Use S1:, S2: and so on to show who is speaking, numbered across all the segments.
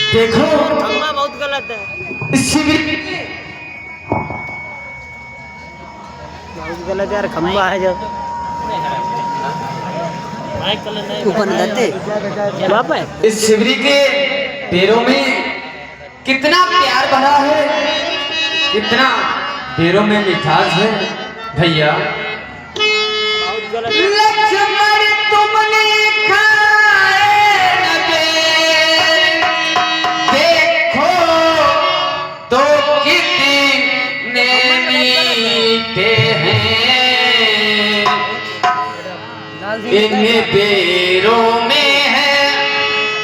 S1: देखो
S2: खंबा बहुत गलत है,
S1: शिविर
S2: बहुत गलत यार। खंबा है जो ऊपर जाते जवाब है।
S1: इस शिवरी के पैरों में कितना प्यार भरा है, कितना पैरों में मिठास है भैया।
S2: बहुत गलत है।
S1: लक्ष्मण तुमने खाए न बेर, देखो तो कितने मीठे हैं इन पैरों में है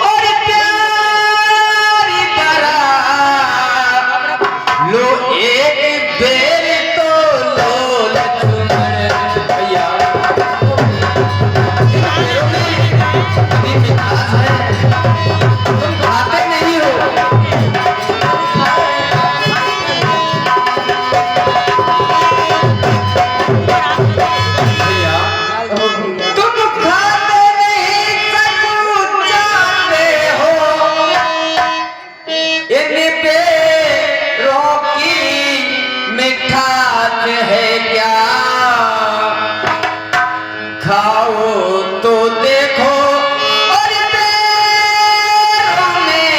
S1: और प्यार भरा। लो एक बेर तो लो लक्ष्मण भैया। इन पैरों में इतनी मिठास है, तुम खाते नहीं हो। भैया तुम खाते नहीं सब जाते हो, इन पैरों की मिठास है क्या। खाओ तो देखो और पैरों में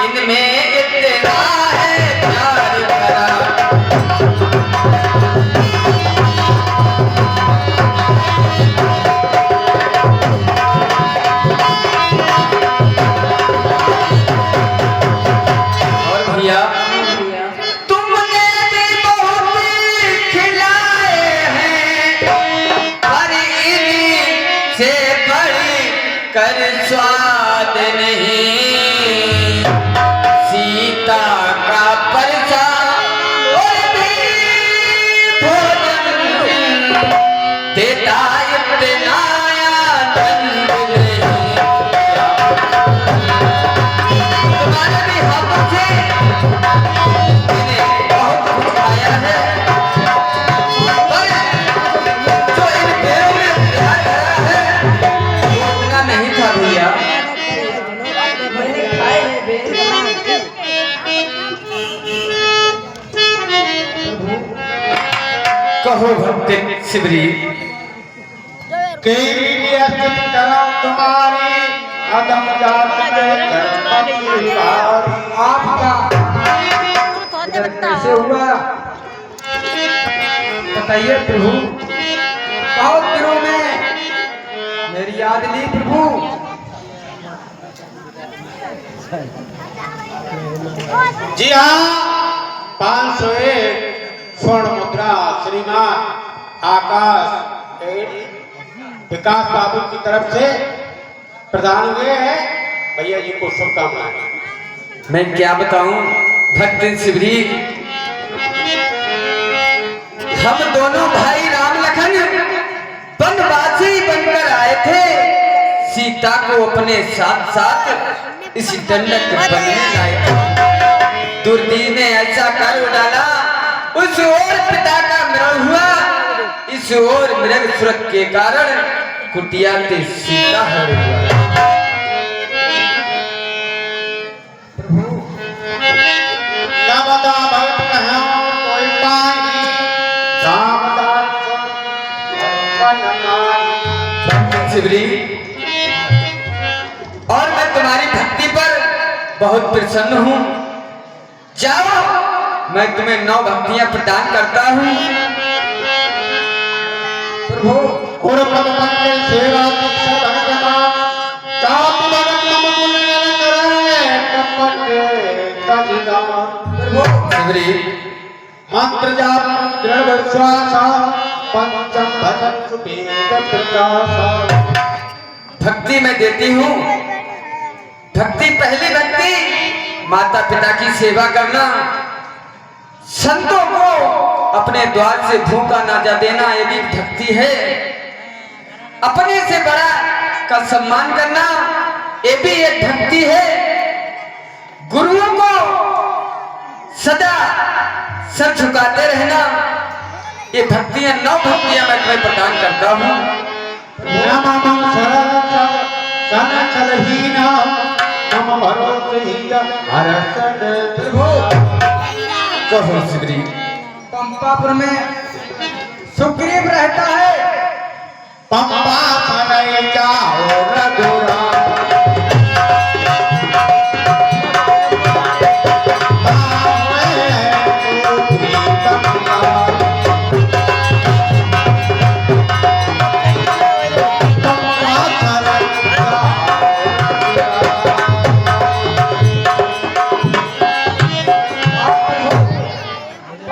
S1: इनमें इतना है प्यार भरा। और भैया तुमने भी बहुत खिलाए हैं, पर इनसे बढ़ कर स्वाद नहीं। सीता का परसा और भी भोजन देता इतना आनंद नहीं। तुम्हारे भी हाथों से इन्हें बहुत कुछ आया है, पर जो इन पैरों में प्यार भरा है वो उतना नहीं था भैया। कहो भक्त शिवरी
S3: तुम्हारी अदम जात में आपका इधर कैसे हुआ बताइए प्रभु। बहुत दिनों में मेरी याद ली प्रभु। जी हाँ, 501 स्वर्ण मुद्रा श्रीमान आकाश विकास बाबू की तरफ से प्रदान हुए हैं। भैया जी को शुभकामनाएं।
S1: मैं क्या बताऊं भक्त शिवरी, हम दोनों भाई राम लखन वनवासी बनकर आए थे। सीता को अपने साथ साथ इस दंडक बनने लाए थे। दुर्दी ने ऐसा कर डाला, उस ओर पिता का मरण हुआ, इस ओर मृग सुरत के कारण कुटिया ते सीता हर हुआ।
S3: क्या बता भगत कहो कोई पाई रामदास
S1: शिवरी, और मैं तुम्हारी भक्ति पर बहुत प्रसन्न हूँ। जाओ, मैं तुम्हें 9 भक्तियां प्रदान करता हूँ।
S3: प्रभु और पद पंकज सेवा दीक्षा धर्मा चाप भगत मम पुण्य करे कपट तजिदा। प्रभु
S1: शिवरी,
S3: मंत्र जाप दृढ़ विश्वास पंचम भजन सुपेद प्रकाश।
S1: भक्ति मैं देती हूँ। भक्ति, पहली भक्ति माता पिता की सेवा करना, संतों को अपने द्वार से भूखा ना जा देना, ये भी भक्ति है। अपने से बड़ा का सम्मान करना, ये भी एक भक्ति है। गुरुओं को सदा सर झुकाते रहना, ये भक्तियां 9 भक्तियां मैं तुम्हें प्रदान करता हूँ।
S3: नमः शरण चलहीना नमः प्रभु
S1: कहो सुग्रीव।
S3: पंपापुर में सुग्रीव रहता है।
S4: पंपा पर जाओ रघुराम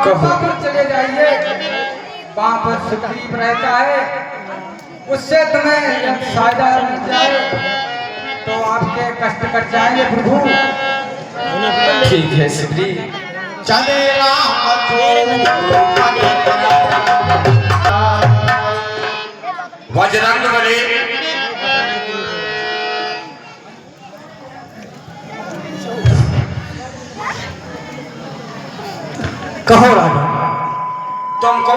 S3: पंपापुर चले जाइए, वहाँ पर सुग्रीव रहता है। उससे तुम्हें जब फायदा मिल जाए तो आपके कष्ट कट जाएंगे प्रभु।
S1: ठीक है सुग्रीव।
S4: चले
S1: बजरंग बली
S3: कहो राजा।
S1: तुमको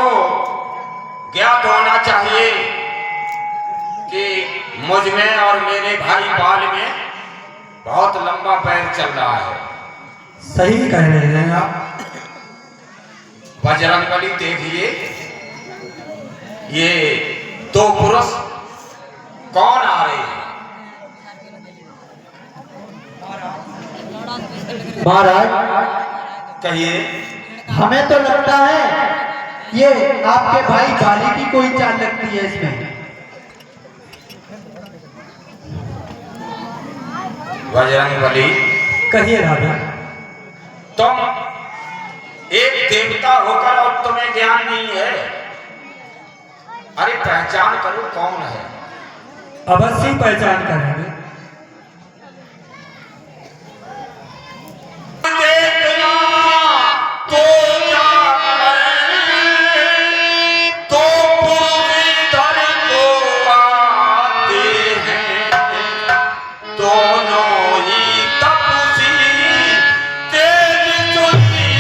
S1: ज्ञात होना चाहिए कि मुझ में और मेरे भाई बाल में बहुत लंबा पैर चल रहा है।
S3: सही कह रहे हैं आप।
S1: बजरंग बली देखिए, ये दो पुरुष कौन आ रहे हैं?
S3: महाराज
S1: कहिए।
S4: हमें तो लगता है ये आपके भाई बाली की कोई चाल लगती है इसमें।
S1: बजरंग बली
S3: कहिए राजा।
S1: तुम एक देवता होकर और तुम्हें ज्ञान नहीं है? अरे पहचान करो कौन है।
S3: अवश्य पहचान करेंगे।
S1: देखना तो तो पुरस्कार को आते हैं, दोनों ही तपसी तेज सुनी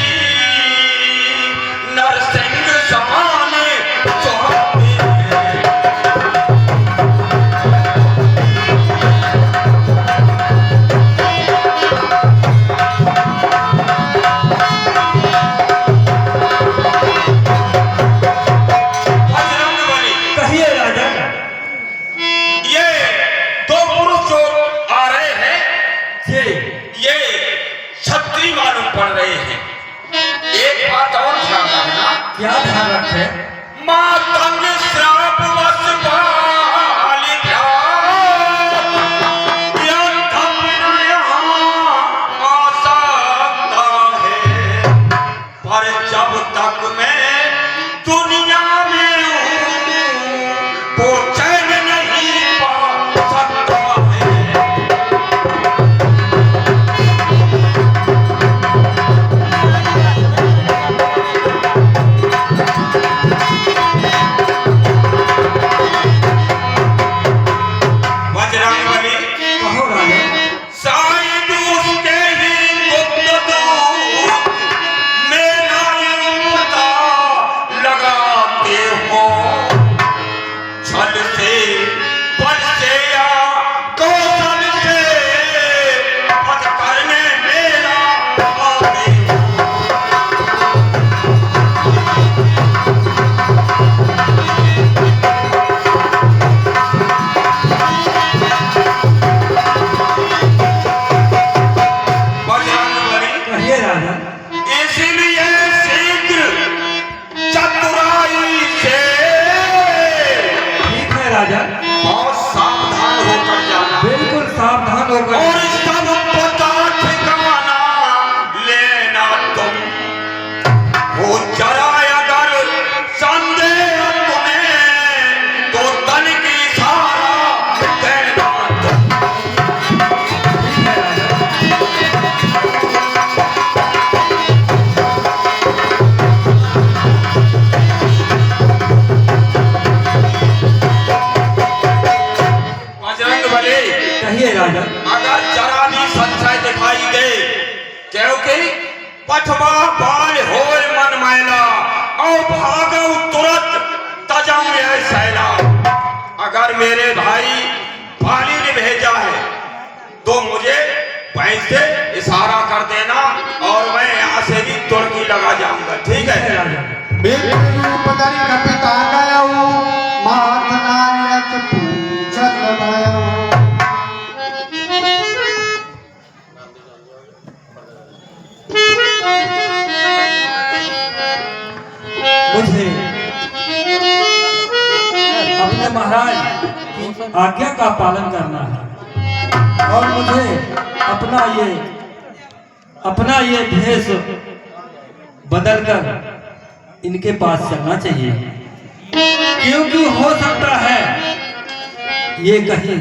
S1: नरसिंह समान चाहते हैं। पड़ रहे हैं। एक बात और ध्यान रखना।
S3: क्या ध्यान रखे?
S1: मातंग श्राप वश बाल आ सकता है, पर जब तक मैं दुनिया में हूँ वो चैन नहीं पा सकता है। बहुत सावधान होकर जाना।
S3: बिल्कुल सावधान होकर।
S1: और सब पता ठिकाना लेना तुम। वो जरा अगर संदेह तुम्हें तो तन की सहारा देना तुम। अगर जरा भी संशय दिखाई दे, क्योंकि पठवा बाल होए मन मैला और भागो तुरंत तजाऊ सैला। अगर मेरे भाई बाली ने भेजा है तो मुझे
S5: पैसे इशारा कर देना और मैं यहाँ से भी तुर्की लगा जाऊंगा, ठीक है?
S4: रूप धरि कपिता गयो मात नायक पूछत भयो।
S6: मुझे अपने महाराज की आज्ञा का पालन करना है और मुझे अपना ये भेष बदलकर इनके पास चलना चाहिए, क्योंकि हो सकता है ये कहीं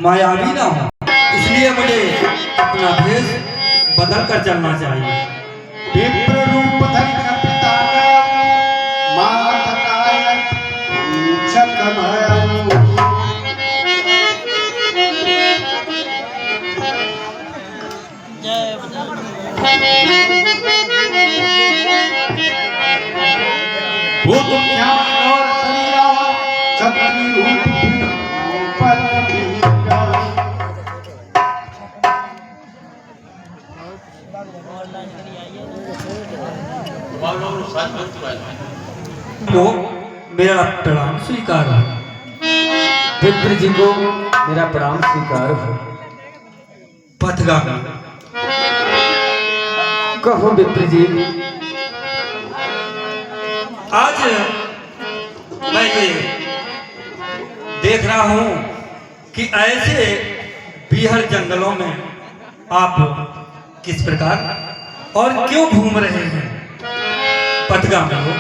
S6: मायावी ना हो, इसलिए मुझे अपना भेष बदलकर चलना चाहिए।
S4: विप्र रूप धरि कपिता गयो मात नायक पूछत भयो।
S2: जय
S4: भूत ज्ञान और शरीरा छत्री रूप पर बीरा।
S6: तो मेरा प्रणाम स्वीकार है।
S1: विप्र जी को मेरा प्रणाम स्वीकार हो।
S6: पथगामी
S1: कहो विप्र जी।
S6: आज मैं ये देख रहा हूं कि ऐसे बीहड़ जंगलों में आप किस प्रकार और क्यों घूम रहे हैं? पथगामी हो।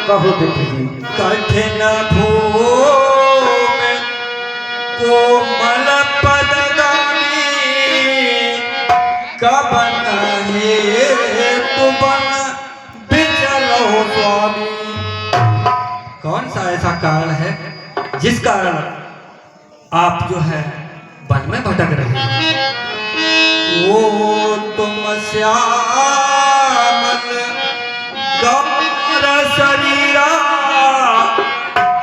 S1: कहो विप्र जी।
S6: कठिन भूमि कोमल पदगामी कबन हेतु बन बिचलो स्वामी। कौन सा ऐसा कारण है जिस कारण आप जो है वन में भटक रहे हैं? ओ तुम श्यामल गौर शरीरा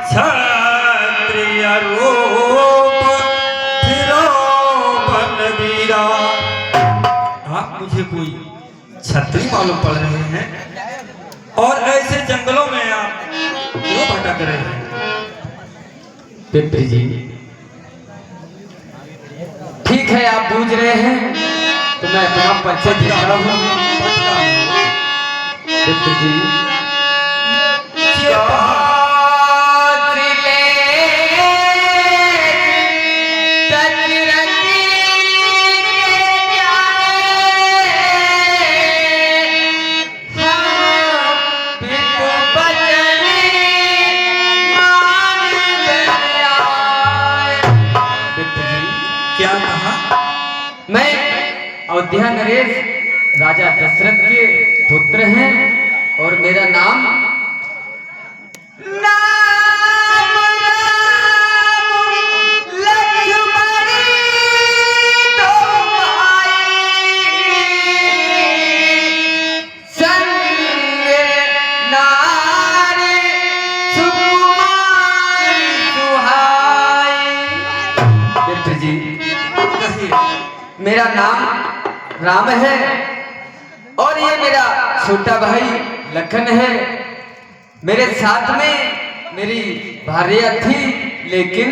S6: क्षत्रिय रूप फिरो बनवीरा। आप मुझे कोई छत्री मालूम पड़ रहे हैं और ऐसे जंगलों में आप क्यों भटक रहे हैं?
S1: विप्र जी ठीक है, आप बूझ रहे हैं तो मैं अपना परिचय दे रहा हूँ। विप्र जी
S6: क्या कहा?
S1: मैं अयोध्या नरेश राजा दशरथ के पुत्र हैं और मेरा नाम मेरा नाम राम है और ये मेरा छोटा भाई लखन है। मेरे साथ में मेरी भार्या थी, लेकिन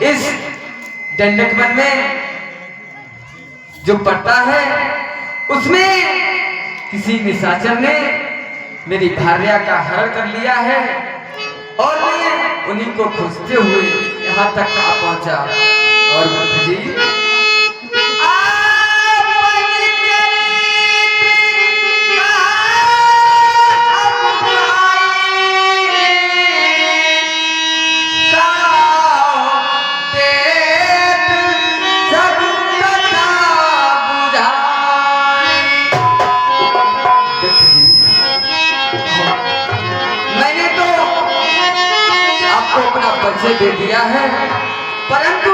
S1: इस दंडक वन में जो पड़ता है उसमें किसी निशाचर ने मेरी भार्या का हरण कर लिया है और मैं उन्हीं को खोजते हुए यहाँ तक आ पहुंचा। और विप्र जी परिचय दे दिया है, परंतु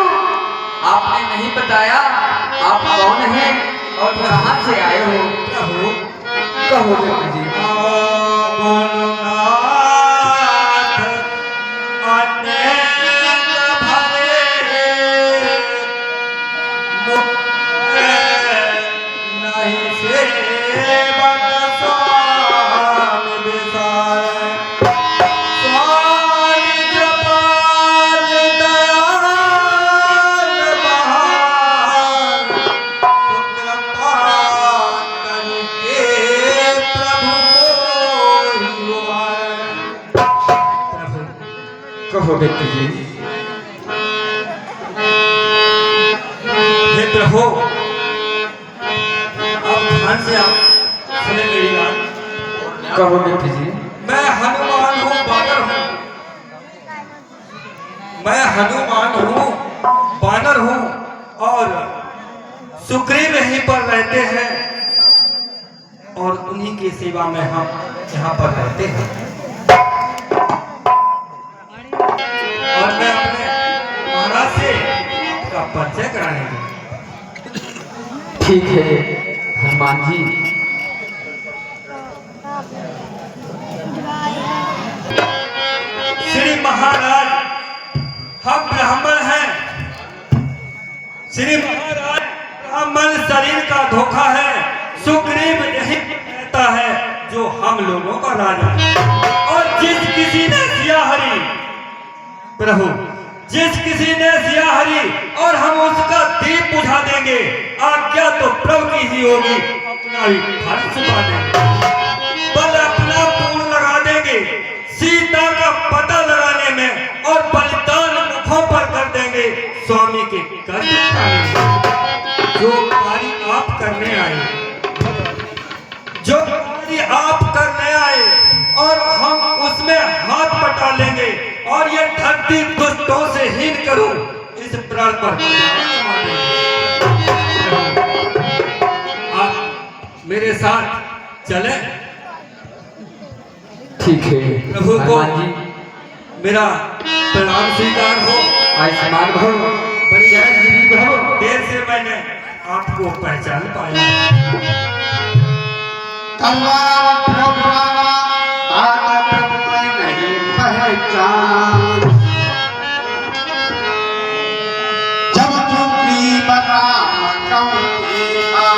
S1: आपने नहीं बताया आप कौन हैं और कहाँ से आए हो। कहो बेटी जी। कहो बेटी जी।
S6: हे प्रभु, अब ध्यान से आप सुने मेरी बात।
S1: कहो बेटी जी।
S6: मैं हनुमान हूँ, बानर हूँ। मैं हनुमान हूँ, बानर हूँ और सुग्रीव यहीं पर रहते हैं और उन्हीं की सेवा में हम यहाँ पर रहते हैं। और मैं अपने महाराज से आपका परिचय कराएंगे।
S1: ठीक है हनुमान जी।
S6: श्री महाराज, हम ब्राह्मण हैं। श्री महाराज, ब्राह्मण शरीर का धोखा है। सुग्रीव यही कहता है जो हम लोगों का राजा। और जिस किसी ने सियाहरी, प्रभु, जिस किसी ने सियाहरी और हम उसका दीप बुझा देंगे, आज्ञा तो प्रभु की ही होगी, अपना भी फर्ज चुका देंगे, बल अपना पूर्ण लगा देंगे सीता का पता लगाने में और बलिदान मुखों पर कर देंगे स्वामी के कर्ज उठाने। जो कार्य आप करने आए, जो कार्य आप करने आए और हम उसमें हाथ बटा लेंगे और ये धरती दुष्टों से हीन करूं, इस प्रण पर आप मेरे साथ चले।
S1: ठीक है
S6: प्रभु को
S1: हनुमान जी।
S6: मेरा प्रणाम स्वीकार हो।
S1: आयुष्मान भव,
S6: बड़ी
S1: चिरंजीवी भव।
S6: देर से मैंने आपको पहचान पाया।
S4: जब सुग्रीव राम कहूँ देखा,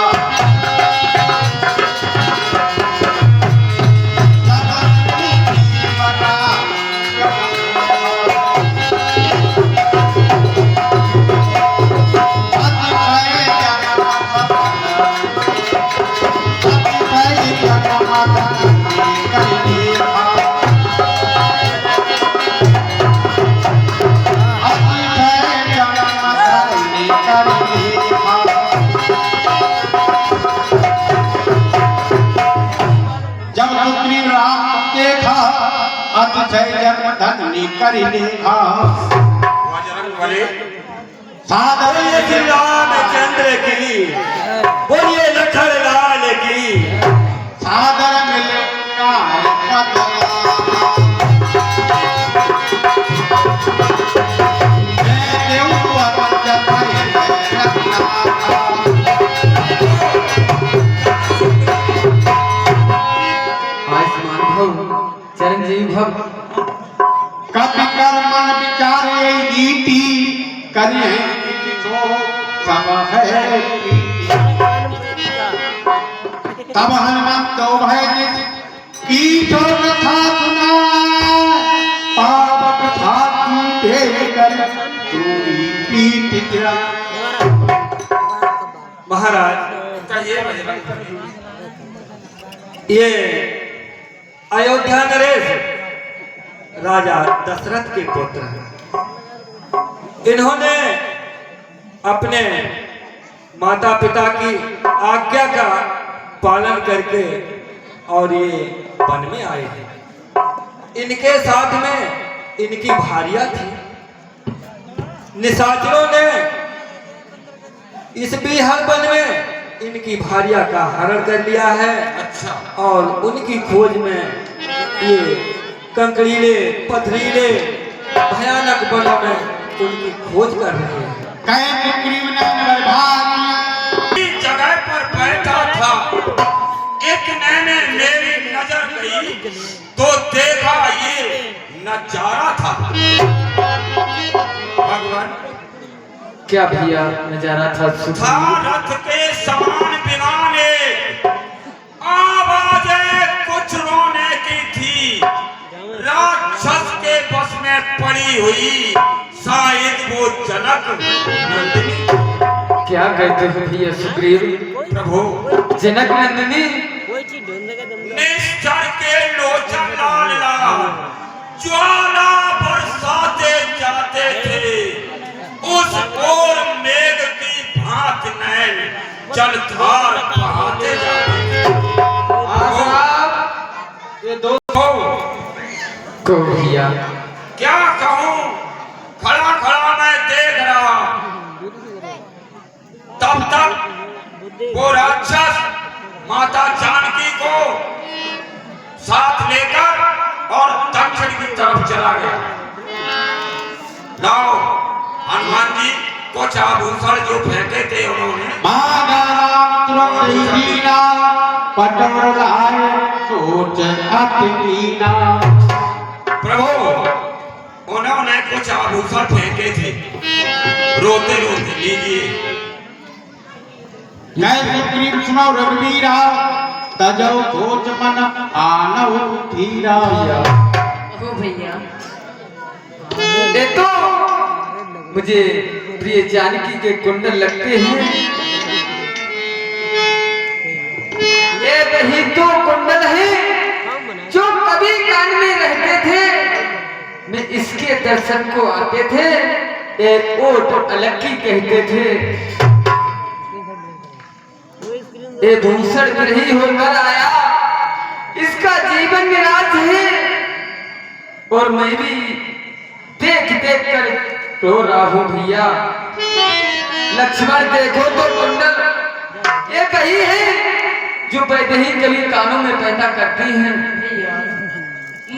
S4: जब सुग्रीव राम कहूँ जब सुग्रीव राम देखा अतिशय जन्म धन्य कर देखा, सादर
S6: श्री रामचंद्र की, बोलिए लखन लाल की।
S4: सादर मिलना है बदला, मैं देऊं वरन जताए रखना।
S1: आयुष्मान भव, चिरंजीवी भव।
S4: कपि कर मन विचारे नीति, करिए सो सब है प्रीति। तब हनुमंत भय की जो कथा सुनाए, पावक था दे कर दूरी प्रीति गिरा।
S6: महाराज, ये अयोध्या नरेश राजा दशरथ के पुत्र हैं। इन्होंने अपने माता पिता की आज्ञा का पालन करके और ये वन में आए हैं। इनके साथ में इनकी भारिया थी। निशाचरों ने इस बिहार वन में इनकी भारिया का हरण कर लिया है।
S5: अच्छा।
S6: और उनकी खोज में ये कंकड़ीले, पथरीले भयानक वनों में उनकी खोज कर रहे हैं।
S3: कहे सुग्रीव नंदन भाई
S5: इस जगह पर बैठा था, एक नैने मेरी नजर गई तो देखा ये नजारा था। भगवान
S1: क्या भैया नजारा था
S5: था
S1: सुग्रीव?
S5: रथ के समान बिगाने, आवाजें कुछ रोने की थी, राक्षस के बस में पड़ी हुई, शायद वो जनक नंदिनी।
S1: क्या कहते हो भैया सुग्रीव?
S5: प्रभु
S1: जनक नंदिनी?
S2: कोई चीज ढूंढने का दम नहीं।
S5: निश्चर के लोचन लाल लाल ज्वाला बरसाते जाते थे, उस ओर मेघ की भांत नैन जलधार बहाते जाते थे।
S3: आप ये दो
S1: को भैया
S5: क्या कहूँ, खड़ा खड़ा मैं देख रहा, तब तक वो राक्षस माता जानकी को साथ लेकर और दक्षिण की तरफ चला गया। लाओ हनुमान जी कुछ आभूषण जो फेंके थे उन्होंने प्रभु उन्होंने कुछ आभूषण फेंके थे, रोते रोते लीजिए।
S3: जय सुग्रीव सुनो रघुवीरा, तजौ सोच मन आनव धीरा।
S1: ओ भैया ये तो मुझे प्रिय जानकी के कुंडल लगते हैं। ये वही तो कुंडल है जो कभी कान में रहते थे, मैं इसके दर्शन को आते थे, एक ओट अलक्की कहते थे। ये भूषण ग्रही होकर आया, इसका जीवन निराश है, और मैं भी देख देख कर रो रहा हूँ भैया। लक्ष्मण देखो तो कुंडल ये कही है जो वैदेही कभी कानों में पैदा करती हैं।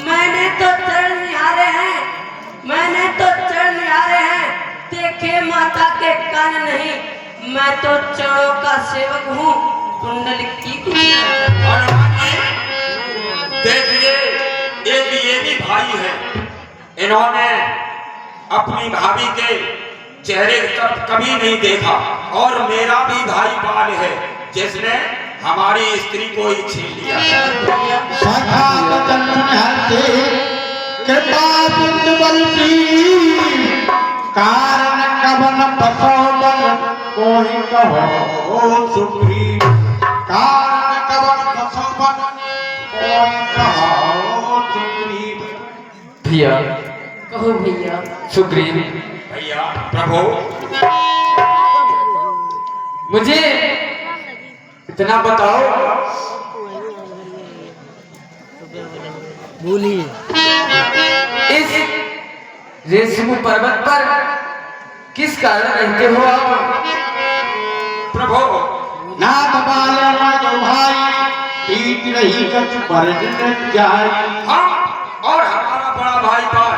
S7: मैंने तो चरण निहारे हैं, मैंने तो चरण निहारे हैं, देखे माता के कान नहीं, मैं तो चरणों का सेवक हूँ, कुंडल की
S5: देखिए एक ये भी भाई है, इन्होंने अपनी भाभी के चेहरे की तरफ कभी नहीं देखा, और मेरा भी भाई बाल है जिसने हमारी स्त्री को ही छीन लिया।
S3: सखा बदन हंसे कृपा बिंदु बलसी, कारण कवन पसोबन कोहि कहो सुग्रीव। कारण कवन पसोबन कोहि कहो सुग्रीव।
S1: भैया
S7: कहो भैया।
S1: सुग्रीव
S5: भैया प्रभु
S1: मुझे इतना बताओ,
S2: भूलिए
S1: इस रेशम पर्वत पर किस कारण रहते हो आप?
S5: प्रभु
S3: ना बबाल राजो भाई, पीट रही कछ बरन जाई।
S5: हम और हमारा बड़ा भाई बाल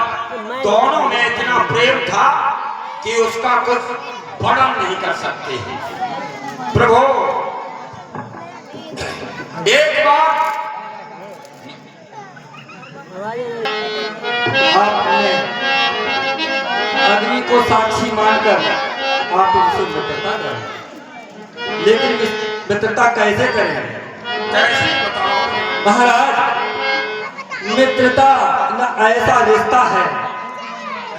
S5: दोनों में इतना प्रेम था कि उसका कुछ वर्णन नहीं कर सकते हैं। प्रभु एक बार
S6: आपने अग्नि को साक्षी मानकर आप उनसे मित्रता करें, लेकिन मित्रता कैसे करें?
S5: कैसे बताओ?
S6: महाराज मित्रता न ऐसा रिश्ता है,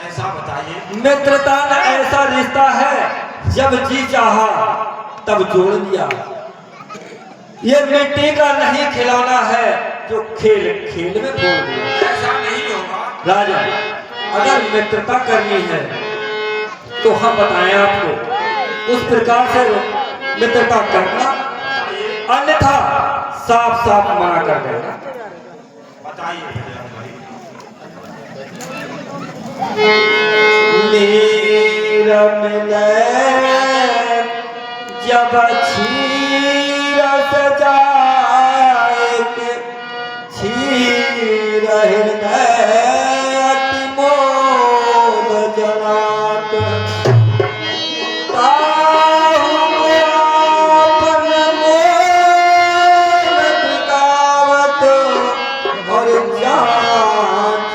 S5: ऐसा बताइए।
S6: मित्रता न ऐसा रिश्ता है जब जी चाहा तब जोड़ लिया। ये मिट्टी का नहीं खिलौना है जो खेल खेल में फोड़ दिया।
S5: ऐसा नहीं होगा
S6: राजा, अगर मित्रता करनी है तो हम बताएं आपको, उस प्रकार से मित्रता करना, अन्यथा साफ साफ मना कर देना।
S5: बताइए भैया भाई।
S6: मेरा मिले जब छीर सजाए के, छीर हृदय मोर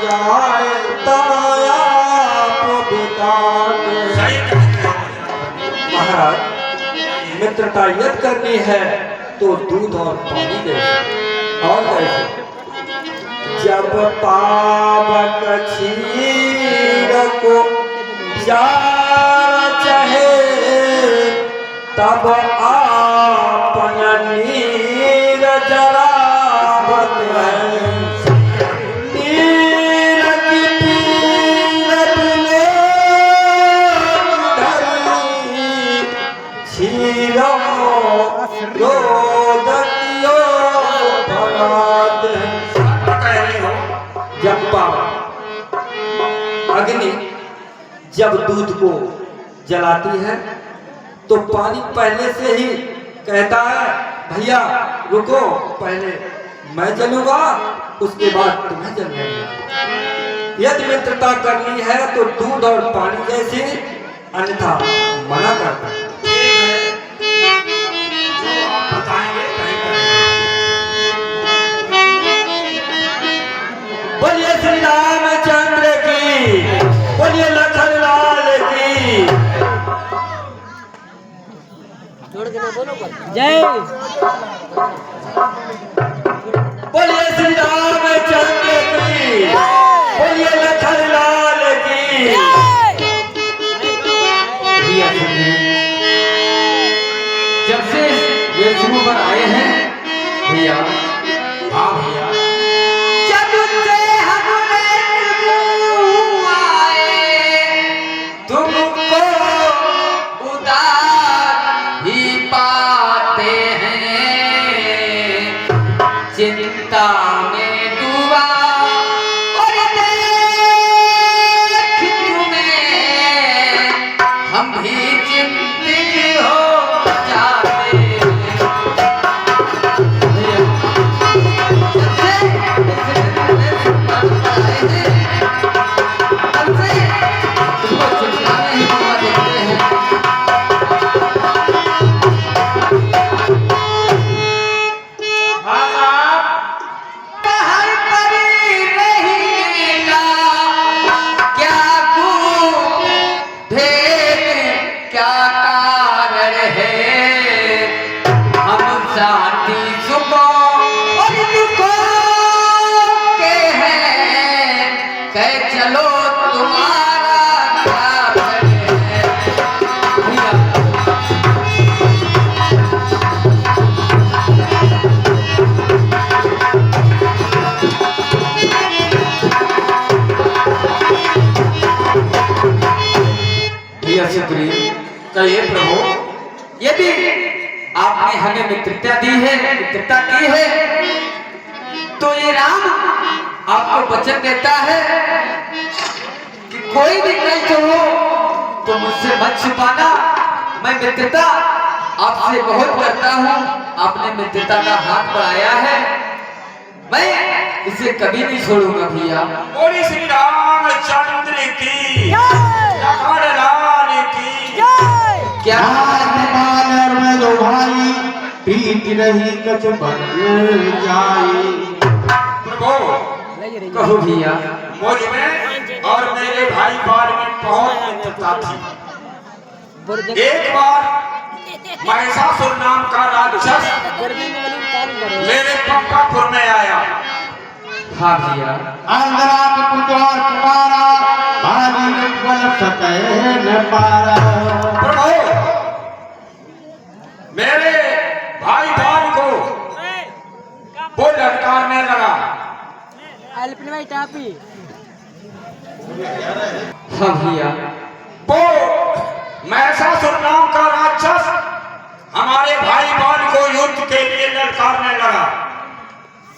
S4: जाए तमाया
S5: सही कहते हो।
S6: महाराज, मित्रता यद करनी है तो दूध और पानी दे और कैसे? जब पावक क्षीर को प्यार चाहे तब आपन नीर जरावत है। नीर की पीर ले धरी, क्षीरो रोदकियो भगात है।
S5: कह रही हो
S6: जब अग्नि जब दूध को जलाती है तो पानी पहले से ही कहता है भैया रुको, पहले मैं जलूंगा उसके बाद तुम्हें जलना। यदि मित्रता करनी है तो दूध और पानी जैसे, अन्यथा मना करता है।
S5: जो आप बताएंगे वही करेंगे।
S6: बोलिए श्री रामचंद्र की, बोलिए लखन लाल की।
S2: जोड़ के ना बोलो पर जय
S6: बोलिए श्री रामचंद्र की, बोलिए लखन लाल की।
S1: भैया सुनिए, जब से ये शुरू पर आए हैं भैया,
S5: हाँ भैया,
S1: जब से हमने आए तुमको उदास ही पाते हैं, चिंता में डूबा और देख तुम्हें हम भी चिंतित हो जाते हैं। भैया, चलो तुम्हारा क्या भय है। भैया, भैया सुग्रीव,
S5: कहिए प्रभु।
S1: यदि आपने हमें मित्रता दी है, मित्रता की है, तो ये राम आपको वचन देता है कि कोई भी कष्ट हो तो मुझसे मत छुपाना। मैं मित्रता आपसे बहुत करता हूँ, आपने मित्रता का हाथ बढ़ाया है, मैं इसे कभी नहीं छोड़ूंगा भैया।
S5: बोली श्री रामचंद्र की, लखन लाल की।
S1: क्या
S4: बानर में जो भाई पीट रही कछ बन जाए।
S5: प्रभु
S1: कहो भैया।
S5: मुझ में और मेरे भाई बाल में बहुत मित्रता थी। एक बार महिषासुर नाम का राक्षस मेरे पंपापुर में आया।
S1: हाँ भैया।
S4: अंधरा के पुकार पुकारा, भारी बल सके न पारा।
S5: प्रभु मेरे भाई बाल को वो लटकारने लगा।
S1: हाँ भैया।
S5: वो महिषासुर नाम का राक्षस हमारे भाई बाल को युद्ध के लिए ललकारने लगा।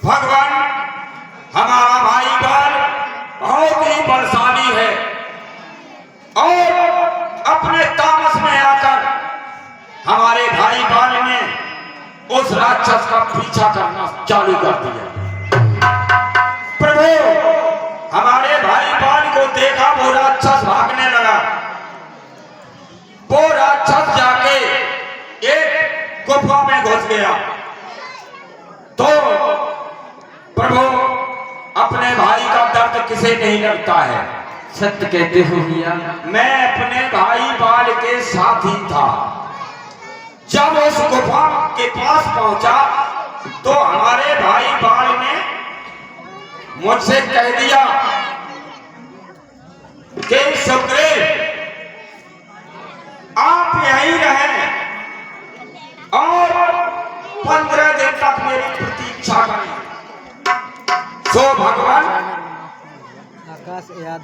S5: भगवान, हमारा भाई बाल बहुत ही बलशाली है और अपने तामस में आकर हमारे भाई बाल ने उस राक्षस का पीछा करना चालू कर दिया। प्रभु, हमारे भाई बाल को देखा वो राक्षस भागने लगा। वो राक्षस जाके एक गुफा में घुस गया। तो प्रभु अपने भाई का दर्द किसे नहीं लगता है।
S1: सत्य कहते हो भैया।
S5: मैं अपने भाई बाल के साथ ही था। जब उस गुफा के पास पहुंचा तो हमारे भाई बाल ने मुझसे कह दिया कि सुग्रीव आप यहीं रहें और 15 दिन तक मेरी प्रतीक्षा करें। सो भगवान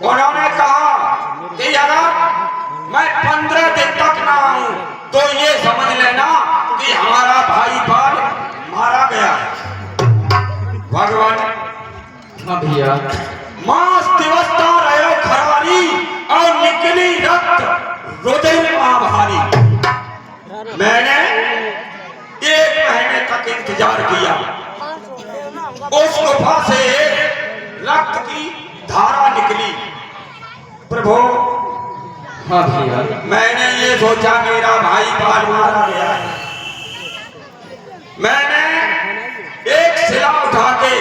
S5: उन्होंने कहा कि अगर मैं 15 दिन तक ना आऊं तो ये समझ लेना कि हमारा भाई बाल मारा गया है। भगवान
S1: हाँ भैया।
S5: मास दिवसता रहो खरारी और निकली रक्त रुधिर भारी। मैंने 1 महीने तक इंतजार किया। उस गुफा से रक्त की धारा निकली। प्रभु
S1: हाँ भैया।
S5: मैंने ये सोचा मेरा भाई बाल मारा गया है। मैंने एक शिला उठा के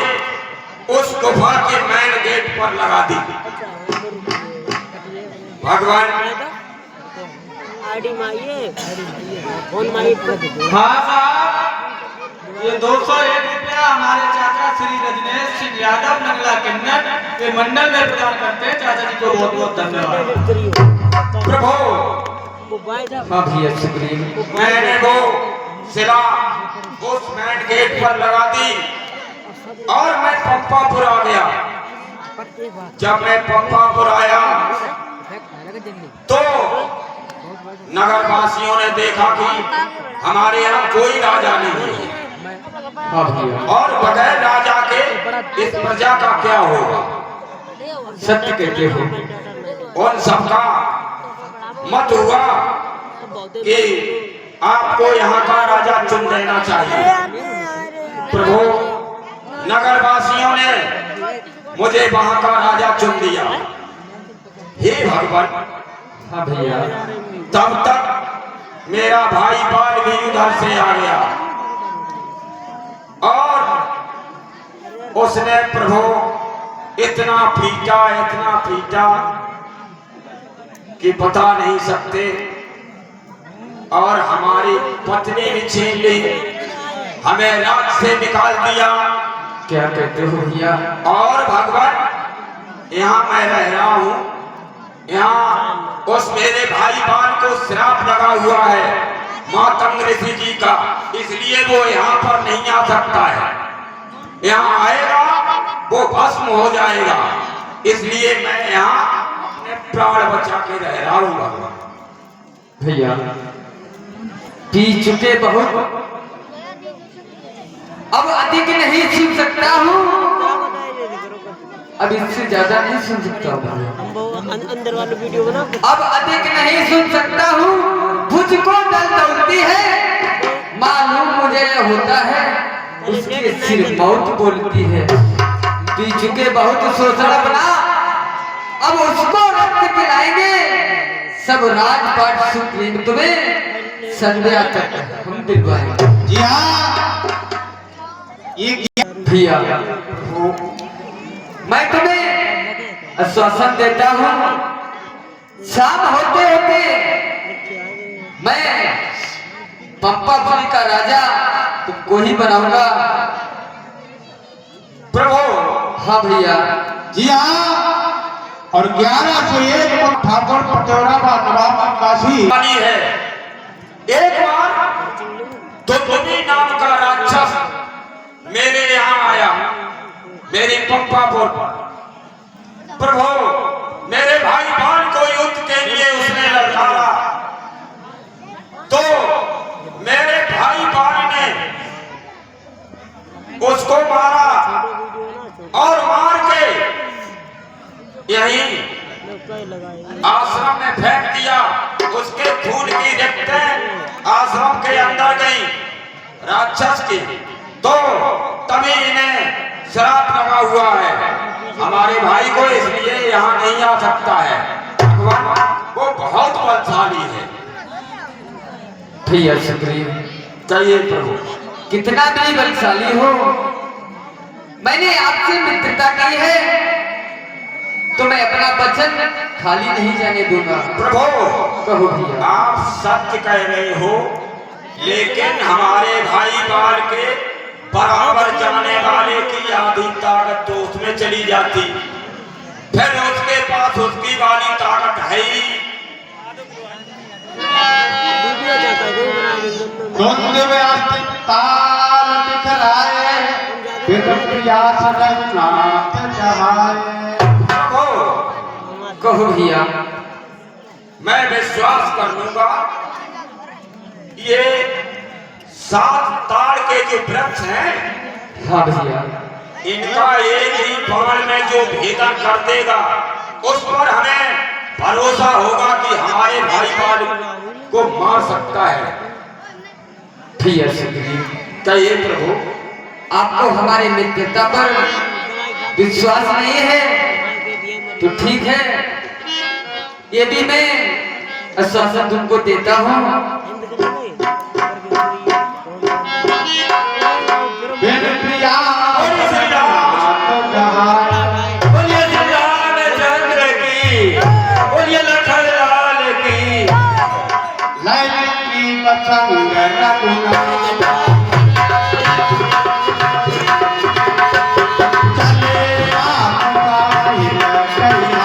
S5: उस गुफा के मेन गेट पर लगा दी। भगवान
S2: आईडी माइए फोन माइए।
S3: हाँ साहब, ये 201 रुपया हमारे चाचा श्री रजनेश सिंह यादव नंगला किन्नर के मंडल में प्रदान करते हैं। चाचा जी को बहुत बहुत धन्यवाद।
S5: प्रभु
S1: हाँ भैया सुग्रीव।
S5: मैंने वो शिला उस मेन गेट पर लगा दी और मैं पंपापुर आ गया। जब मैं पंपापुर आया तो नगर वासियों ने देखा कि हमारे यहाँ कोई राजा नहीं है।
S1: हाँ भैया।
S5: और बगैर राजा के इस प्रजा का क्या होगा।
S1: सत्य कहते हो।
S5: उन सबका मत हुआ कि आपको यहाँ का राजा चुन देना चाहिए। प्रभु नगरवासियों ने मुझे वहां का राजा चुन दिया। हे भगवान।
S1: हाँ भैया।
S5: तब तक मेरा भाई बाल भी उधर से आ गया और उसने प्रभु इतना पीटा कि बता नहीं सकते। और हमारी पत्नी भी छीन ली, हमें रात से निकाल दिया।
S1: क्या कहते हो भैया।
S5: और भगवान यहाँ मैं रह रहा हूँ, यहाँ उस मेरे भाई बाल को श्राप लगा हुआ है मातंग ऋषि जी का, इसलिए वो यहाँ पर नहीं आ सकता है। यहाँ आएगा वो भस्म हो जाएगा, इसलिए मैं यहाँ अपने प्राण बचा के रह रहा हूँ। भगवान
S1: भैया पी चुके बहुत, अब अधिक नहीं सुन सकता हूँ। अब इससे ज्यादा नहीं सुन सकता हूँ।
S2: अंदर वाला वीडियो बना।
S1: अब अधिक नहीं सुन सकता हूँ। मुझको दल दौड़ती है, मालूम मुझे होता है उसके सिर मौत बोलती है। पी चुके बहुत शोषण बना, अब उसको रक्त पिलाएंगे। सब राजपाट सुप्रीम तुम्हें संध्या तक हम दिलवाएंगे।
S4: जी हाँ, ये
S1: भैया मैं तुम्हें आश्वासन देता हूँ, शाम होते होते मैं पंपापुरी का राजा तुमको ही बनाऊंगा।
S5: प्रभु
S1: हाँ भैया।
S4: जी हाँ, और 1101 ठाकुर पटौराबाद नवाब काशी
S5: वाली है। एक बार दुर्गुनी नाम का राक्षस मेरे यहाँ आया, मेरी पंपापुर। प्रभु मेरे भाई बहन को युद्ध के लिए उसने ललकारा, तो मेरे भाई बहन ने उसको मारा और मार के यही आश्रम में फेंक दिया। उसके खून की रक्तें आश्रम के अंदर गई राक्षस की, तो तभी इन्हें श्राप लगा हुआ है हमारे भाई को, इसलिए यहाँ नहीं आ सकता है। भगवान वो बहुत बलशाली है।
S1: भैया सुग्रीव
S5: चाहिए प्रभु
S1: कितना भी बलशाली हो, मैंने आपसे मित्रता की है तो मैं अपना वचन खाली नहीं जाने दूंगा।
S5: प्रभु
S1: कहो भैया।
S5: आप सत्य कह रहे हो, लेकिन हमारे भाई बाल के बराबर जाने वाले की आधी ताकत तो उसमें चली जाती, फिर उसके पास उसकी वाली ताकत है ही।
S2: वीडियो जाता है वो बना देंगे।
S4: धुंध में अस्तित्व ताल बिखराए, बिन प्रयास रघुनाथ जहाए।
S1: कहो भैया।
S5: मैं विश्वास कर लूंगा, ये 7 ताड़ के जो वृक्ष हैं,
S1: हाँ भैया।
S5: इनका एक ही बाण में जो भेदन कर देगा, उस पर हमें भरोसा होगा कि हमारे भाई बाल को मार सकता है।
S1: भैया सुग्रीव,
S5: कहिए प्रभु।
S1: आपको हमारे मित्रता पर विश्वास नहीं है तो ठीक है, ये भी मैं आश्वासन तुमको देता हूँ।
S4: बिन प्रयास रघुनाथ जहाए।
S6: बोलिए श्री रामचंद्र की, बोलिए लखन लाल की।
S4: लैली प्रसंग रघुनाथ चले आपका कहिया।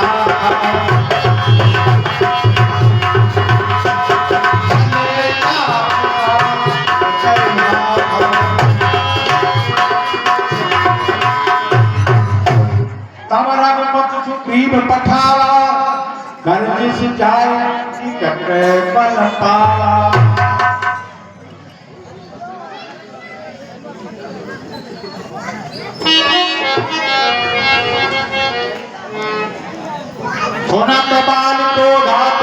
S4: सुग्रीव पठाला गर्जिश जाए निकट बल पाला। सुनत बाल को घात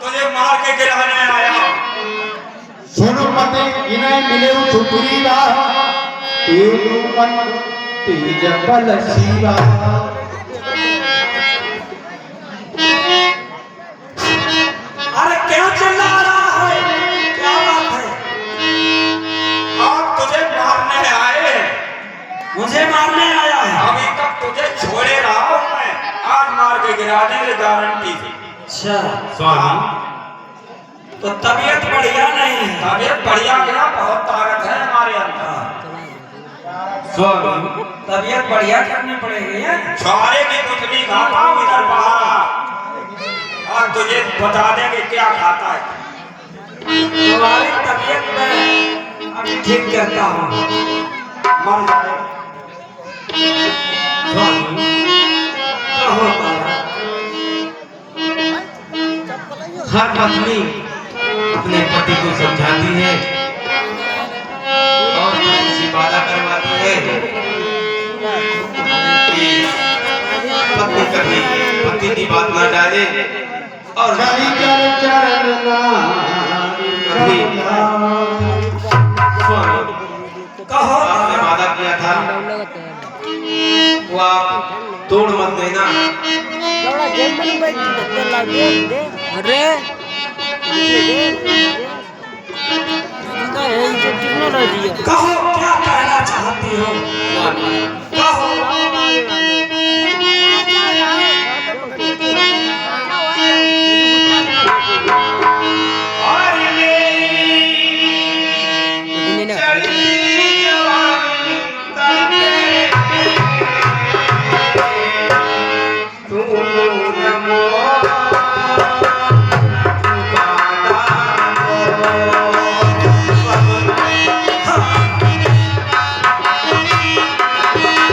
S5: तुझे मार के गिराने आया।
S4: सुनो मते इन्हें मिले सुग्रीवा, तेरु मन तेज बल शिवा।
S5: अरे क्या चिल्ला रहा है, क्या बात है? आप तुझे मारने आए?
S6: मुझे मारने आया है।
S5: अभी तक तुझे छोड़े रहा हूं मैं, आज मार के गिरा देंगे गारंटी से।
S6: अच्छा स्वामी, तो तबीयत बढ़िया नहीं है।
S5: तबीयत बढ़िया गया, बहुत ताकत है हमारे अंदर।
S6: स्वामी तबीयत बढ़िया करनी पड़ेगी है?
S5: छुआरे की कुछ नहीं खाता हूं इधर बाहर, और तुझे बता देंगे क्या खाता है।
S6: तुम्हारी तबीयत में अभी ठीक करता हूँ।
S5: मर जाए।
S6: स्वामी क्या होता है?
S8: हर पत्नी अपने पति को समझाती है और पति से वादा करवाती है कि पत्नी कभी पति की बात ना डाले और
S4: कभी चरण
S8: कभी स्वामी
S6: कहो
S8: आपने वादा किया था वो आप तोड़ मत देना।
S2: अरे टेक्नोलॉजी है।
S6: कहो क्या कहना चाहती हो? कहो।
S5: हाँ।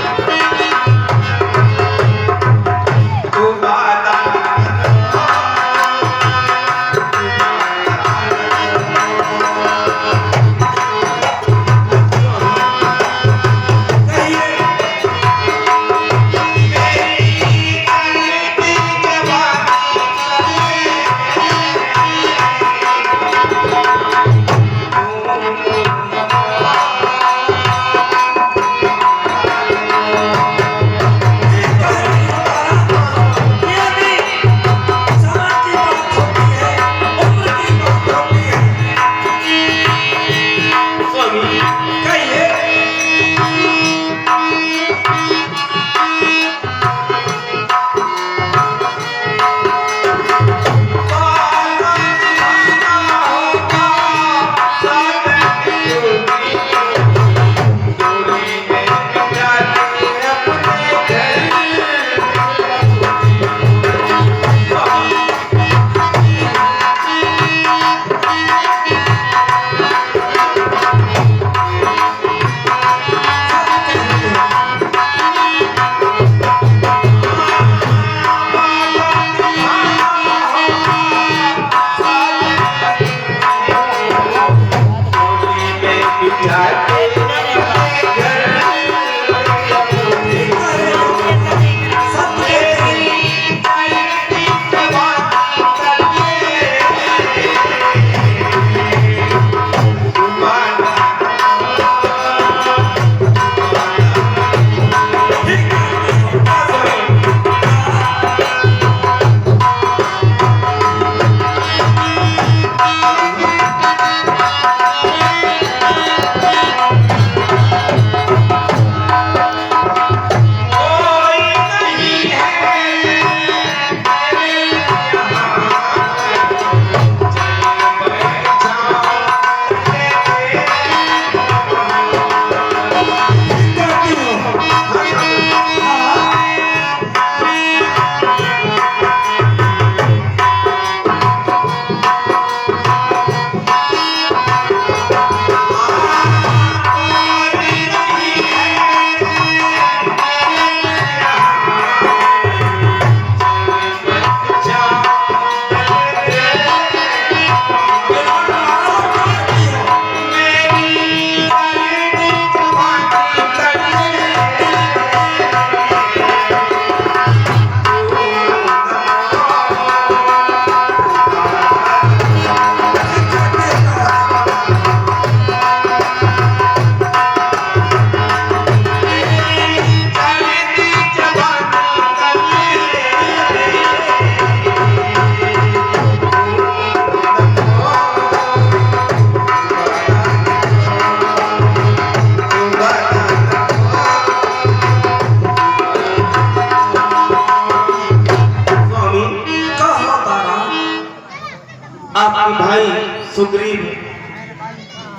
S8: आपके भाई सुग्रीव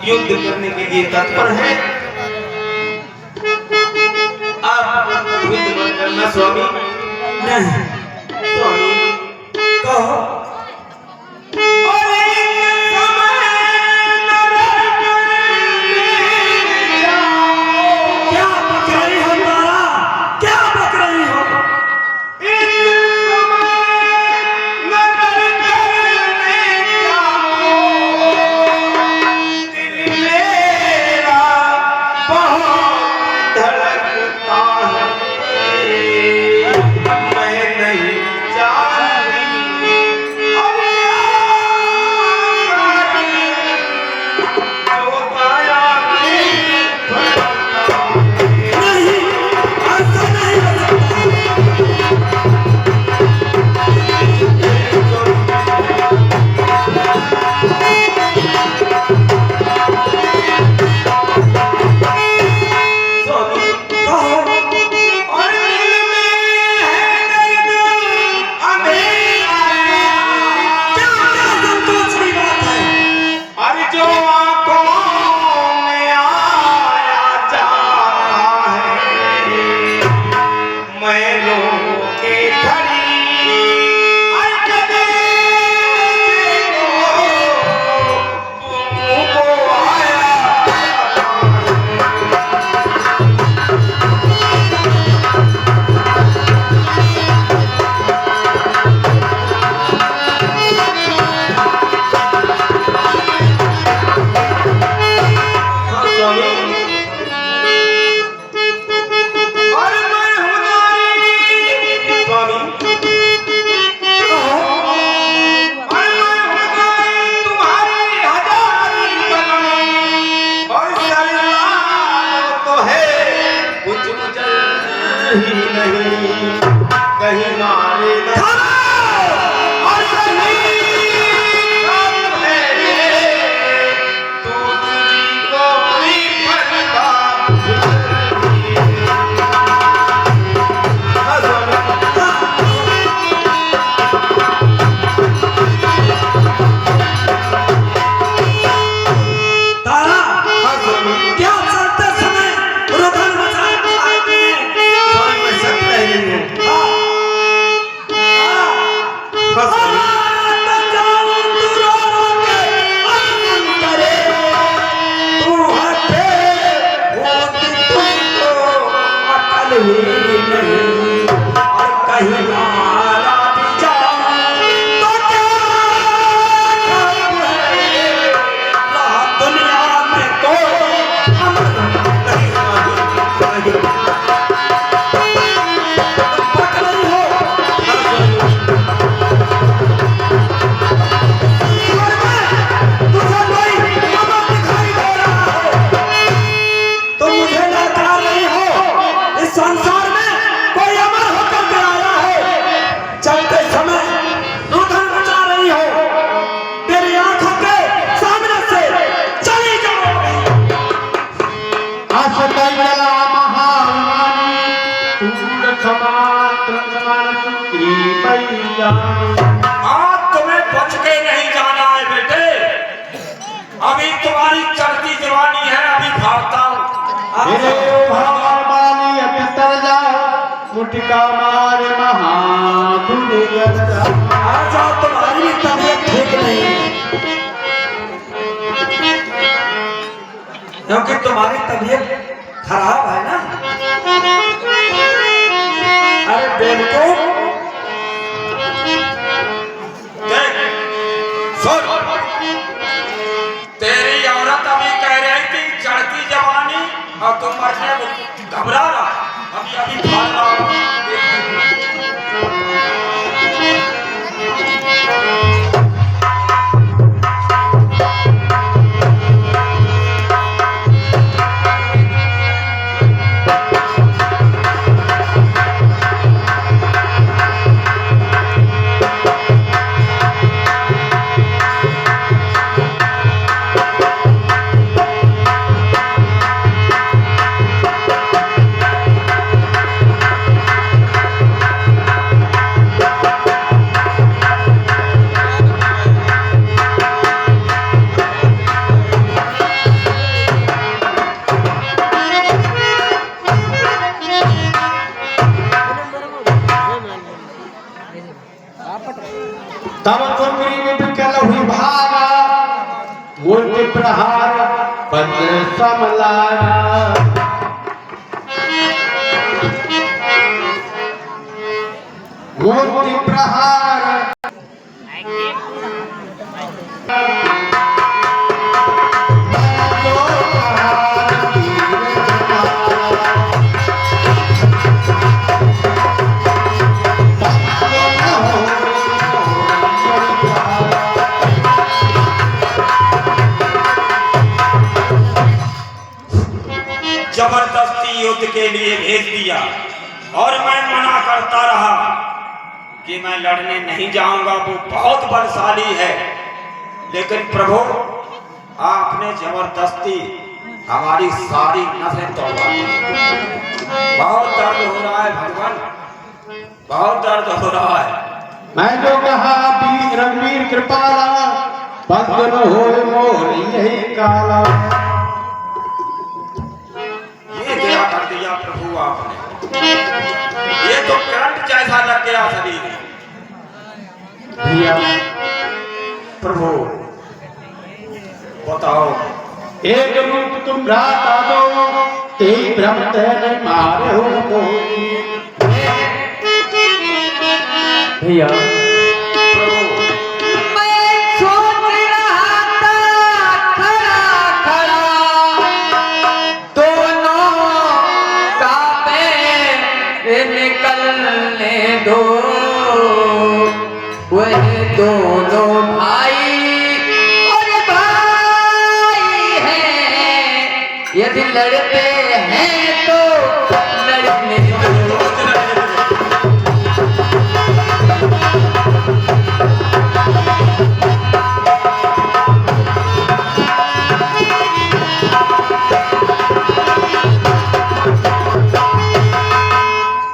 S8: युद्ध करने के लिए तत्पर है। आप युद्ध मत करना स्वामी।
S6: नहीं
S8: स्वामी
S6: कहो। क्या बक रही हो तारा, क्या बक रही हो?
S5: आज तुम्हें बच के नहीं जाना है बेटे। अभी तुम्हारी चढ़ती जवानी है, अभी भागता हूँ।
S6: तुम्हारी भी तबीयत ठीक नहीं है, क्योंकि तुम्हारी तबीयत खराब है ना। अरे बेवकूफ,
S5: तेरी औरत अभी कह रही थी चढ़ती जवानी और तुम मरने घबरा रहा। अभी अभी भाग रहा हूँ।
S4: मूर्ति प्रहार वज्र समलाना। मूर्ति प्रहार
S5: जबरदस्ती युद्ध के लिए भेज दिया और मैं मना करता रहा कि मैं लड़ने नहीं जाऊंगा, वो बहुत बलशाली है। लेकिन प्रभु आपने जबरदस्ती हमारी सारी नसें तोड़वा दी। बहुत दर्द हो रहा है भगवान, बहुत दर्द हो रहा है।
S4: मैं जो कहा वीर रणवीर कृपाला, बंद न होए मोर यही काला।
S5: ये क्या कर दिया प्रभु आपने, ये तो करंट जैसा लग गया शरीर।
S4: भैया
S5: प्रभु बताओ,
S4: एक रूप तुम भ्राता दो, तेई भ्रम तेरे मारे हो मोही। भैया
S1: मैं सोच रहा था खड़ा खड़ा, दोनों कांपे निकलने दो। वह दोनों भाई और भाई हैं, यदि लड़ते हैं तो लड़ने दो।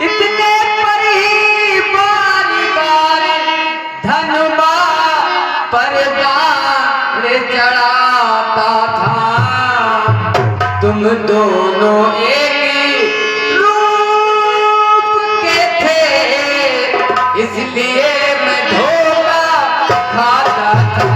S1: इतने पर ही बारी बारी धनुबा पर बाण चढ़ाता था। तुम दोनों एक ही रूप के थे, इसलिए मैं धोखा खाता था।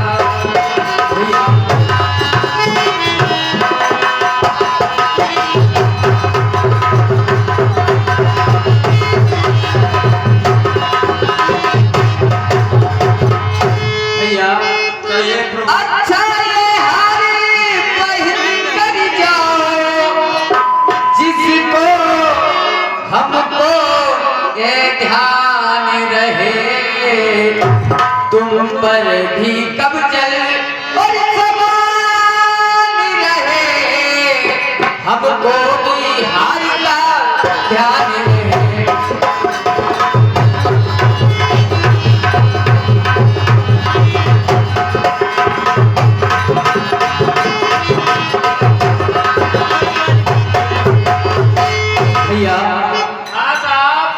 S5: कहिए प्रभु।
S1: अच्छा ये हारी पहन कर जाओ, जिसको हमको ये ध्यान रहे, तुम पर भी कब चल और समान रहे, हमको भी हार का ध्यान रहे।
S3: हाँ साहब,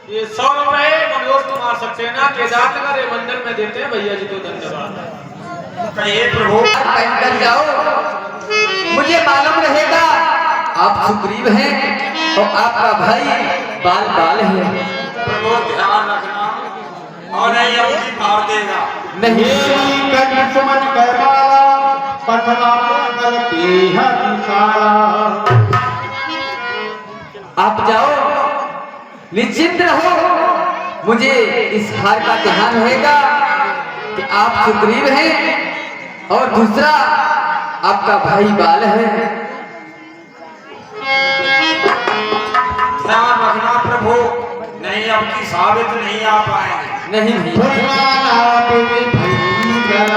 S3: ये 100 रुपए मनोज कुमार सक्सेना केदारनगर ये मंदिर में देते हैं भैया जी को धन्यवाद।
S5: कहिए प्रभु।
S1: पहन कर जाओ, मुझे मालूम रहेगा आप सुग्रीव हैं और आपका भाई बाल बाल है।
S5: प्रभु ध्यान रखना और नहीं अपनी मार देगा।
S1: नहीं
S4: सुमन कहवाला, पठवा मंगल की हंसाला।
S1: आप जाओ, निश्चिंत रहो, मुझे इस हार का ध्यान रहेगा कि आप सुग्रीव हैं और दूसरा आपका भाई बाल है।
S5: ध्यान रखना प्रभु, नहीं अब की साबित नहीं आ पाएंगे।
S1: नहीं नहीं
S4: फुटवाला बेबी भैया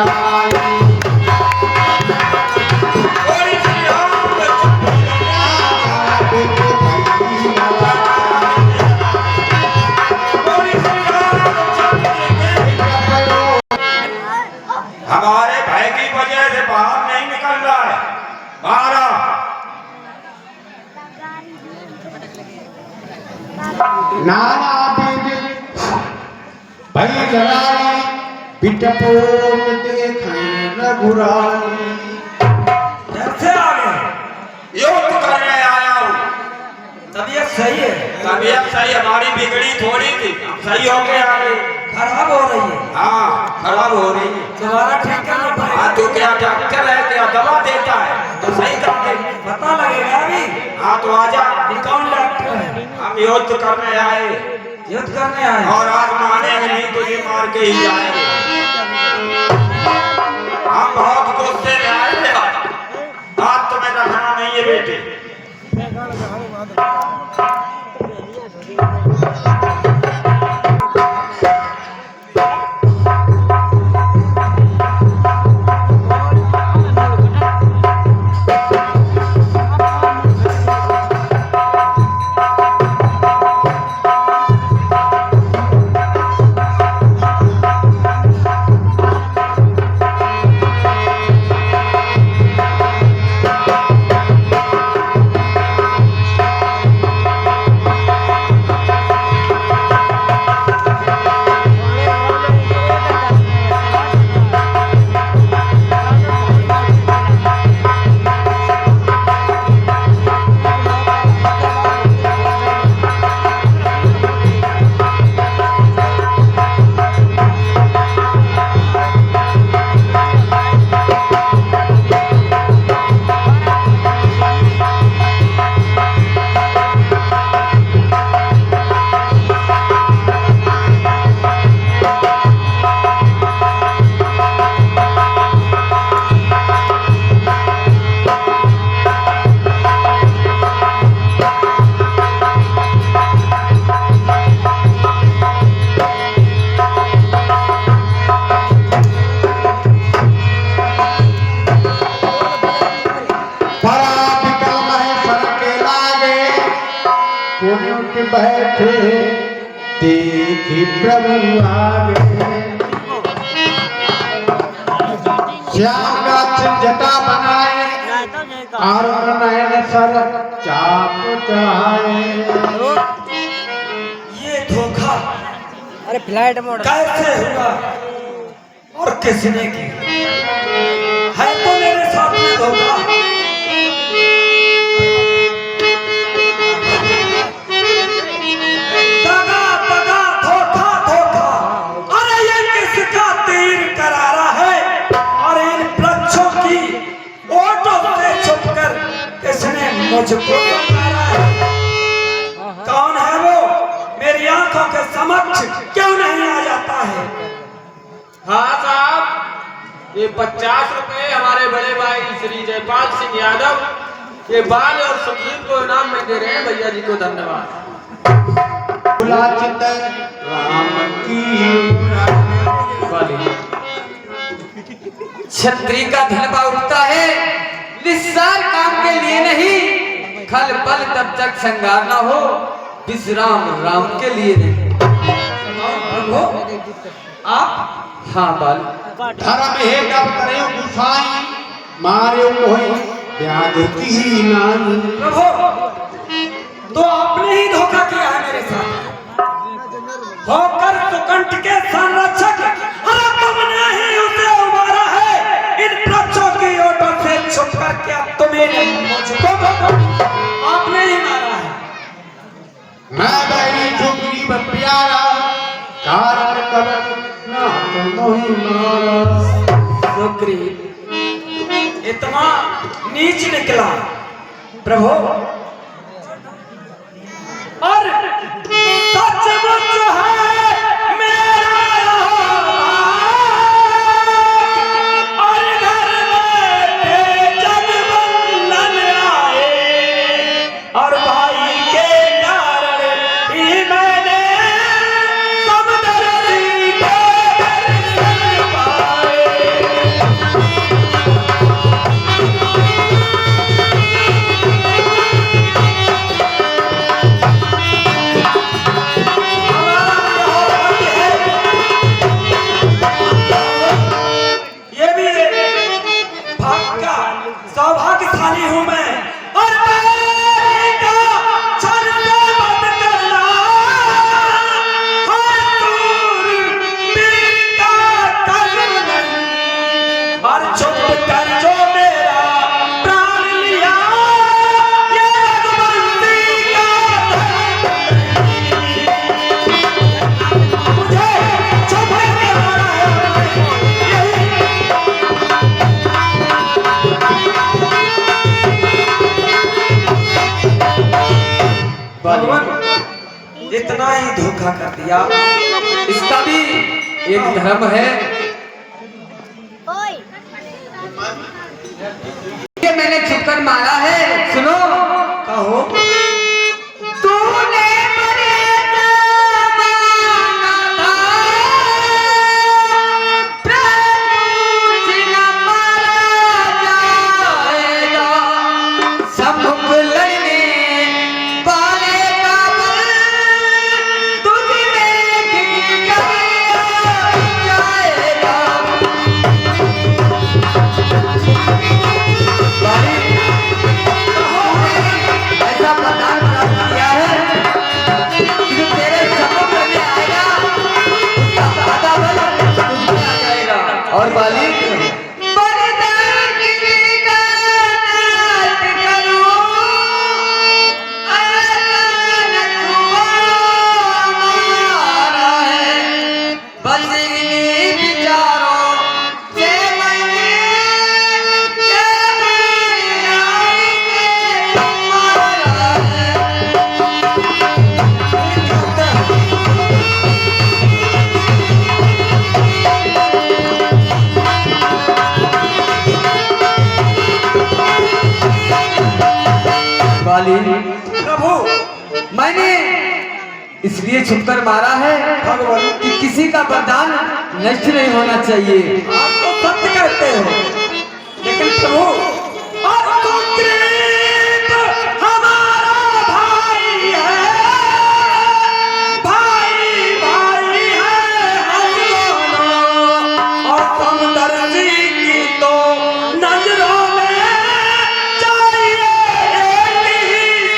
S5: बोली श्री राम। हमारे भय की वजह से बाहर नहीं निकल रहा है। बाहर
S4: नाना बेबी भई जलाई, बिटपोट देखें रघुराई।
S5: कैसे आ गए? युद्ध करने आया हूँ।
S6: तबीयत सही है?
S5: तबीयत सही, हमारी बिगड़ी थोड़ी थी, सही होके आ गई।
S6: खराब हो रही है?
S5: हाँ खराब हो रही है।
S6: दोबारा ठीक करना पड़ेगा।
S5: हाँ तो क्या डॉक्टर है युद्ध करने आए
S6: युद्ध करने आए।
S5: और आज मानेंगे नहीं तो ये मार के ही जाएंगे। हम बहुत गुस्से में आए थे आज तुम्हें रखना नहीं है बेटे।
S4: बैठे देखी प्रभु आगे, श्याम गाछ जटा बनाए और नयन सर चाप चढ़ाए।
S6: ये धोखा
S2: अरे फ्लाइट मोड
S6: कैसे हुआ और किसने किया? है तो मेरे साथ में धोखा। दगा दगा धोखा धोखा। अरे ये किसका तीर करारा है? और इन वृक्षों की ओटों से छुपकर किसने मुझको पुकारा है? कौन है वो? मेरी आंखों के समक्ष क्यों नहीं आ जाता है?
S3: हाँ साहब, ये 50 रुपए हमारे बड़े भाई श्री जयपाल सिंह यादव ये बाल और सुखीत को इनाम में दे रहे हैं। भैया जी को धन्यवाद।
S4: चित राम की
S1: छत्री का धनबा उठता है निस्सार काम के लिए नहीं, खल बल तब तक श्रृंगार ना हो, विश्राम राम के लिए नहीं।
S6: आप
S1: हाँ बाल
S4: धर्म हे कब करे गुसाई, मारे कोई ब्याज की नाई।
S6: प्रभु, तो आपने ही धोखा किया है मेरे साथ। होकर सुकंठ के संरक्षक, अरे तुमने ही उसे उबारा है इन वृक्षों की ओटों से छुपकर। क्या तुम्हें मुझको आपने ही मारा है?
S4: मैं बहरी झुकरी प्यारा कारण कब ना तुम मारा।
S6: सुग्रीव इतना नीच निकला प्रभु, और सचमुच है मेरा और घर में जगबंधन आए, और भाई के कारण ही मैंने समदर्शी के दर्शन पाए। ये भी भाग का सौभाग्यशाली हूँ मैं, और मैं का क्षण से मत करना, हाय दूर वीर का कर्म नहीं, और छुप कर जो मेरा प्राण लिया, ये रघुवंशी का धर्म नहीं। मुझे छुप के मारा है, यही भगवान
S5: कितना ही धोखा कर दिया।
S1: इसका भी एक धर्म है। ये मैंने छुपकर मारा है, सुनो।
S5: कहो।
S1: तूने मर्यादा माना था, प्रभु से न मारा जाएगा। सम्मुख लड़ने वाले का बल तुझ में गिर जाएगा। ऐसा प्रदान प्राप्त किया है कि जो तेरे सम्मुख में आएगा उसका आधा बल तुझ में आ जाएगा। और बालिक बलिदान किसी का नाश करूं, आसान तुम्हारा है। बस इन्हीं विचारों से मैंने प्रभु, मैंने इसलिए छुपकर मारा है भगवान कि किसी का वरदान नष्ट नहीं होना चाहिए।
S5: आप तो सत्य कहते हो, लेकिन प्रभु और सुग्रीव हमारा भाई है, भाई भाई है हम दोनों। और समदर्शी की तो नजरों में चाहिए एक ही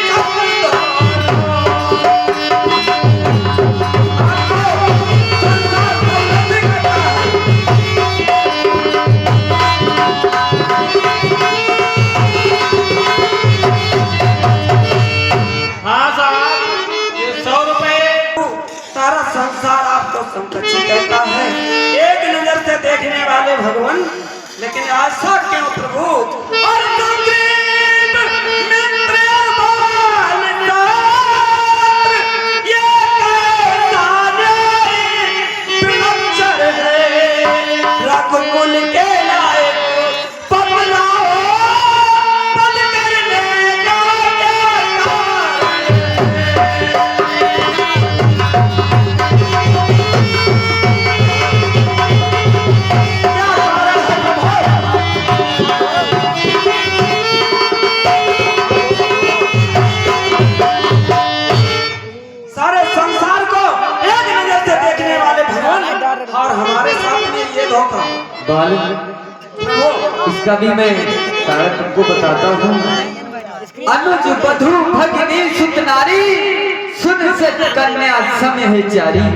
S5: शब्द।
S3: हाँ साहब, ये 100 रुपए।
S5: सारा संसार आपको संपत्ति कहता है, एक नजर से देखने वाले भगवान, लेकिन ऐसा क्यों प्रभु? और सुग्रीव मित्र बालचंद्र, ये कैसा विलक्षण है। रघुकुल के लायक पगला हो, पद करने का क्या कारण? सारे संसार को एक नजर से देखने वाले भगवान, और हमारे साथ में ये धोखा।
S1: बालिक, इसका भी मैं कारण तुमको बताता हूँ। अनुज बधु भगिनी सुत नारी, सुन से कन्या समय है जारी।